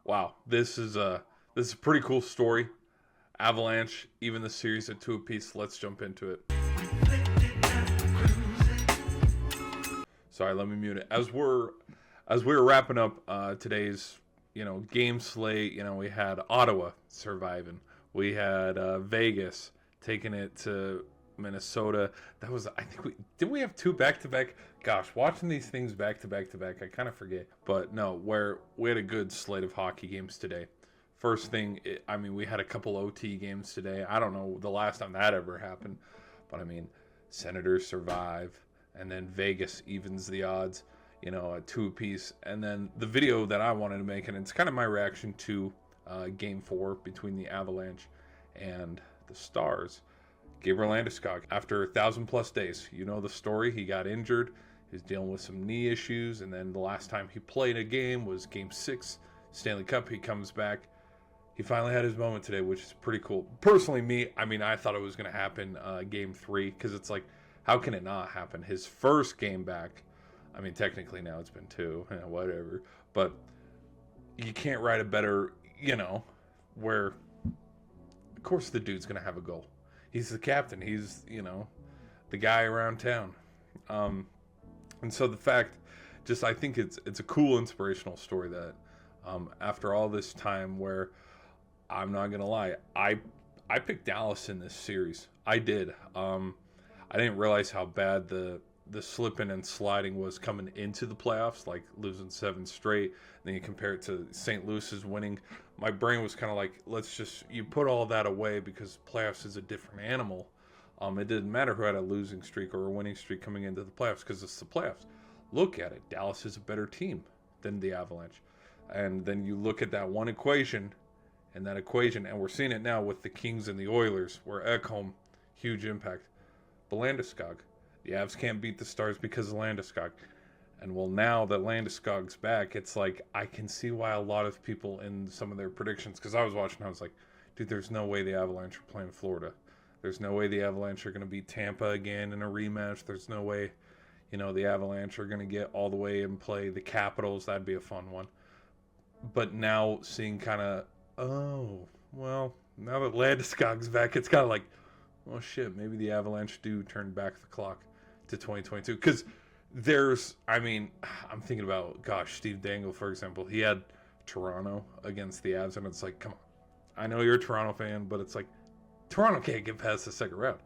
Wow, this is a pretty cool story. Avalanche, even the series at two apiece. Let's jump into it. Sorry, let me mute it. As we're wrapping up today's game slate, we had Ottawa surviving. We had Vegas taking it to Minnesota. That was I think we have two back to back. Gosh, watching these things back to back to back, I kind of forget. But no, where we had a good slate of hockey games today. First thing, we had a couple OT games today. I don't know the last time that ever happened, but Senators survive, and then Vegas evens the odds, at two apiece. And then the video that I wanted to make, and it's kind of my reaction to Game 4 between the Avalanche and the Stars. Gabriel Landeskog, after 1,000+ days, you know the story. He got injured. He's dealing with some knee issues, and then the last time he played a game was Game 6, Stanley Cup. He comes back. He finally had his moment today, which is pretty cool. Personally, I thought it was going to happen Game 3, because it's like, how can it not happen? His first game back, technically now it's been two, whatever, but you can't write a better, where, of course, the dude's going to have a goal. He's the captain. He's, the guy around town. And so the fact, I think it's a cool, inspirational story that after all this time where, I'm not going to lie, I picked Dallas in this series. I did. I didn't realize how bad the slipping and sliding was coming into the playoffs, like losing 7 straight. And then you compare it to St. Louis's winning. My brain was kind of like, you put all that away because playoffs is a different animal. It didn't matter who had a losing streak or a winning streak coming into the playoffs because it's the playoffs. Look at it. Dallas is a better team than the Avalanche. And then you look at that one equation, and we're seeing it now with the Kings and the Oilers, where Ekholm, huge impact. But Landeskog, the Avs can't beat the Stars because of Landeskog. And well, now that Landeskog's back, it's like, I can see why a lot of people in some of their predictions, because I was watching, I was like, dude, there's no way the Avalanche are playing Florida. There's no way the Avalanche are going to beat Tampa again in a rematch. There's no way, the Avalanche are going to get all the way and play the Capitals. That'd be a fun one. But now seeing kind of, oh, well, now that Landeskog's back, it's kind of like, oh shit, maybe the Avalanche do turn back the clock to 2022. Because I'm thinking about, Steve Dangle, for example. He had Toronto against the Avs, and it's like, come on. I know you're a Toronto fan, but it's like, Toronto can't get past the second round.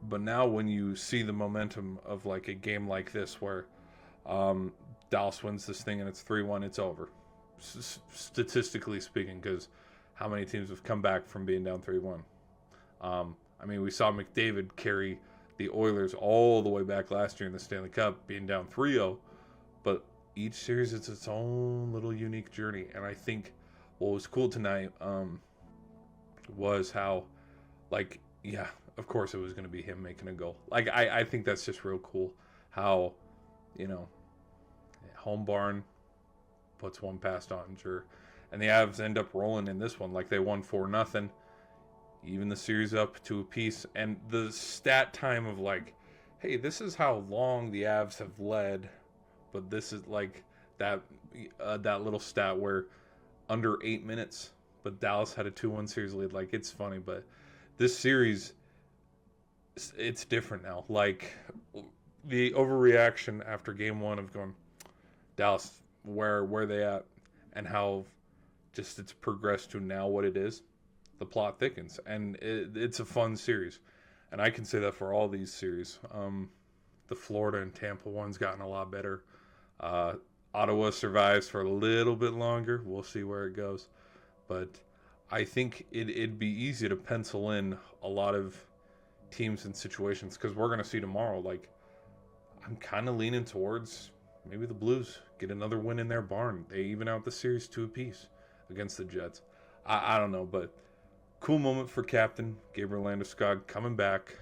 But now when you see the momentum of like a game like this where Dallas wins this thing and it's 3-1, it's over. Statistically speaking, because how many teams have come back from being down 3-1? We saw McDavid carry the Oilers all the way back last year in the Stanley Cup, being down 3-0. But each series is its own little unique journey. And I think what was cool tonight was how, of course it was going to be him making a goal. I think that's just real cool how, home barn puts one past Ottinger, and the Avs end up rolling in this one. Like, they won 4-0, even the series up to a piece. And the stat time of like, hey, this is how long the Avs have led, but this is like that little stat where under 8 minutes, but Dallas had a 2-1 series lead. Like, it's funny, but this series, it's different now. Like, the overreaction after game 1 of going, Dallas, where they at, and how just it's progressed to now what it is, the plot thickens, and it's a fun series. And I can say that for all these series. The Florida and Tampa one's gotten a lot better. Ottawa survives for a little bit longer. We'll see where it goes. But I think it'd be easy to pencil in a lot of teams and situations, because we're going to see tomorrow, like, I'm kind of leaning towards maybe the Blues get another win in their barn. They even out the series 2 apiece against the Jets. I don't know, but cool moment for Captain Gabriel Landeskog coming back,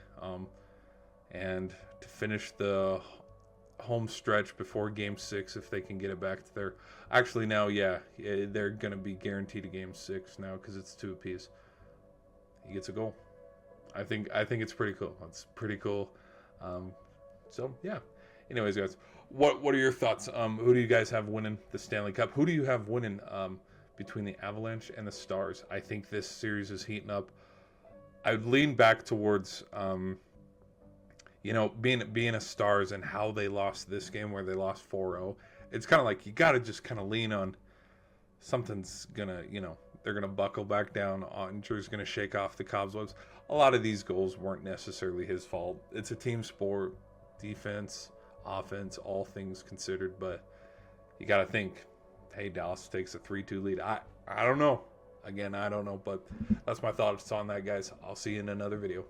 and to finish the home stretch before Game 6, if they can get it back to their... Actually, now, they're going to be guaranteed a Game 6 now because it's 2 apiece. He gets a goal. I think it's pretty cool. It's pretty cool. So, yeah. Anyways, guys, what are your thoughts? Who do you guys have winning the Stanley Cup? Who do you have winning between the Avalanche and the Stars? I think this series is heating up. I would lean back towards being a Stars and how they lost this game where they lost 4-0. It's kind of like you got to just kind of lean on something's gonna, they're gonna buckle back down. Ottinger's gonna shake off the cobwebs. A lot of these goals weren't necessarily his fault. It's a team sport, defense, offense, all things considered. But you got to think, hey, Dallas takes a 3-2 lead. I don't know. Again, I don't know, but that's my thoughts on that, guys. I'll see you in another video.